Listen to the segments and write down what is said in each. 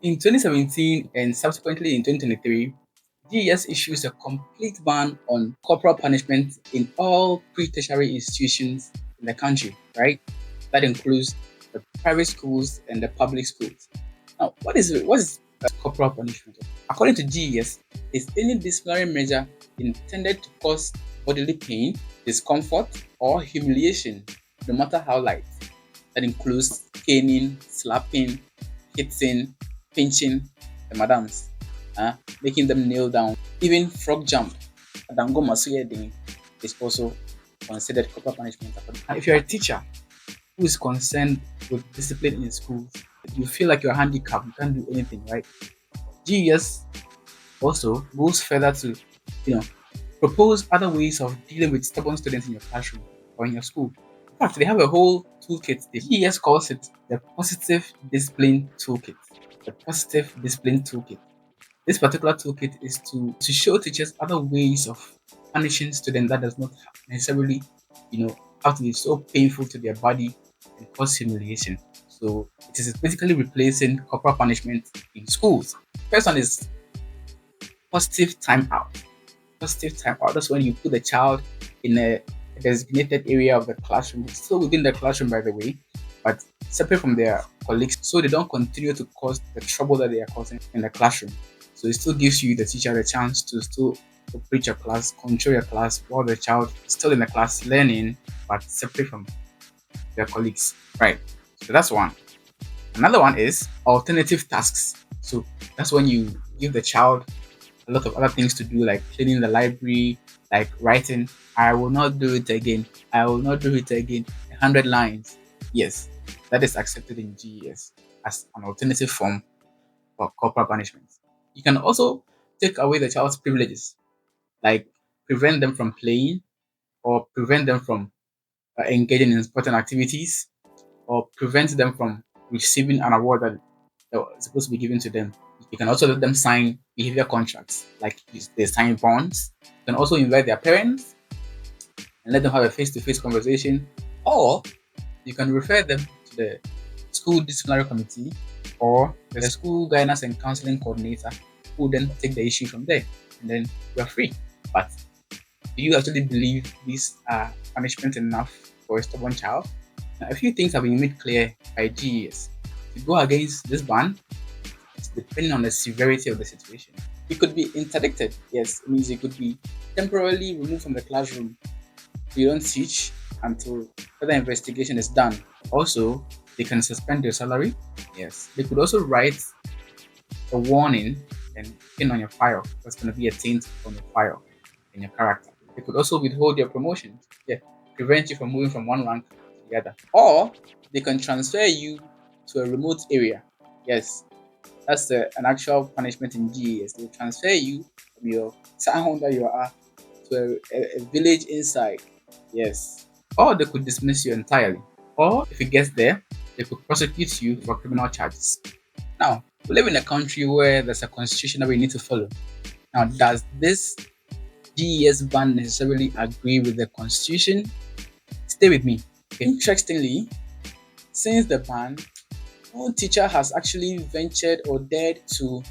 In 2017 and subsequently in 2023, GES issues a complete ban on corporal punishment in all pre-tertiary institutions in the country, right? That includes the private schools and the public schools. Now, what is corporal punishment? According to GES, is any disciplinary measure intended to cause bodily pain, discomfort, or humiliation, no matter how light. That includes caning, slapping, hitting, pinching the madams, making them kneel down, even frog jump. Adango Masuyedin is also considered corporal punishment. If you're a teacher who is concerned with discipline in schools, you feel like you're handicapped, you can't do anything, right? GES also goes further to, you know, propose other ways of dealing with stubborn students in your classroom or in your school. In fact, they have a whole toolkit. The GES calls it the Positive Discipline Toolkit. The Positive Discipline Toolkit. This particular toolkit is to show teachers other ways of punishing students that does not necessarily, have to be so painful to their body and cause humiliation. So it is basically replacing corporal punishment in schools. First one is positive timeout. Positive timeout. That's when you put the child in a designated area of the classroom, still within the classroom, by the way, but separate from their colleagues, so they don't continue to cause the trouble that they are causing in the classroom. So it still gives you, the teacher, the chance to still operate your class, control your class while the child is still in the class learning, but separate from their colleagues. Right. So that's one. Another one is alternative tasks. So that's when you give the child a lot of other things to do, like cleaning the library, like writing, I will not do it again. I will not do it again. 100 lines. Yes, that is accepted in GES as an alternative form for corporal punishment. You can also take away the child's privileges, like prevent them from playing or prevent them from engaging in sporting activities or prevent them from receiving an award that was supposed to be given to them. You can also let them sign behavior contracts, like they sign bonds. You can also invite their parents and let them have a face-to-face conversation, or you can refer them to the school disciplinary committee or the school guidance and counseling coordinator, who then take the issue from there, and then you're free. But do you actually believe these are punishment enough for a stubborn child? Now, a few things have been made clear by GES. To go against this ban, it's depending on the severity of the situation. It could be interdicted. Yes, it means it could be temporarily removed from the classroom. You don't teach until further investigation is done. Also, they can suspend your salary. Yes. They could also write a warning and pin on your file. That's going to be a taint on your file and your character. They could also withhold your promotion. Yeah. Prevent you from moving from one rank to the other. Or they can transfer you to a remote area. Yes. That's an actual punishment in GES. They transfer you from your town that you are to a village inside. Yes. Or they could dismiss you entirely. Or if it gets there, they could prosecute you for criminal charges. Now, we live in a country where there's a constitution that we need to follow. Now, does this GES ban necessarily agree with the constitution? Stay with me. Okay. Interestingly, since the ban, no teacher has actually ventured or dared to,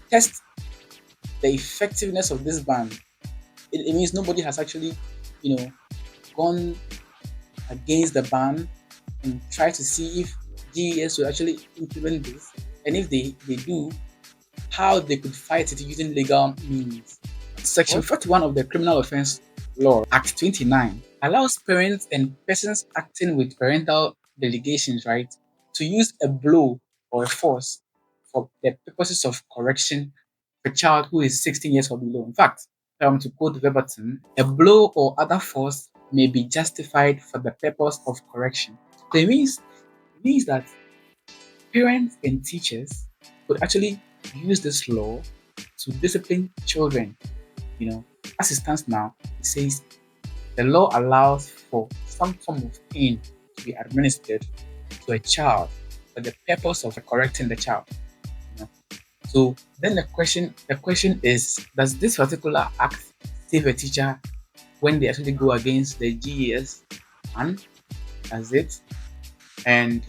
test the effectiveness of this ban. It means nobody has actually, gone against the ban and try to see if GES will actually implement this, and if they do, how they could fight it using legal means. Section 41 of the Criminal Offence Law, Act 29, allows parents and persons acting with parental delegations, right, to use a blow or a force for the purposes of correction for a child who is 16 years or below. In fact, to quote verbatim, a blow or other force may be justified for the purpose of correction. So it means that parents and teachers could actually use this law to discipline children. As it stands now, it says the law allows for some form of pain to be administered to a child for the purpose of correcting the child. You know. So then the question is, does this particular act save a teacher when they actually go against the GES? And does it? And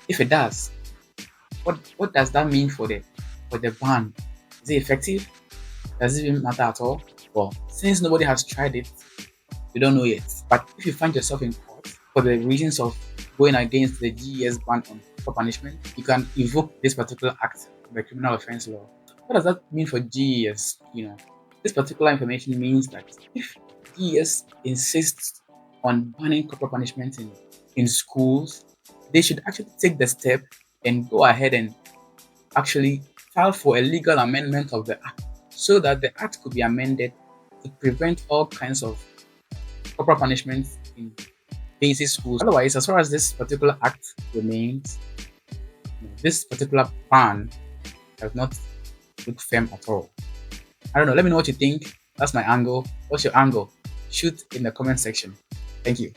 if it does, what does that mean for the ban? Is it effective? Does it even matter at all? Well, since nobody has tried it, we don't know yet. But if you find yourself in court for the reasons of going against the GES ban on corporal punishment, you can invoke this particular act, the criminal offense law. What does that mean for GES? This particular information means that if GES insists on banning corporal punishment in schools, they should actually take the step and go ahead and actually file for a legal amendment of the act so that the act could be amended to prevent all kinds of corporal punishments in basic schools. Otherwise, as far as this particular act remains, this particular ban does not look firm at all. I don't know. Let me know what you think. That's my angle. What's your angle? Shoot in the comment section. Thank you.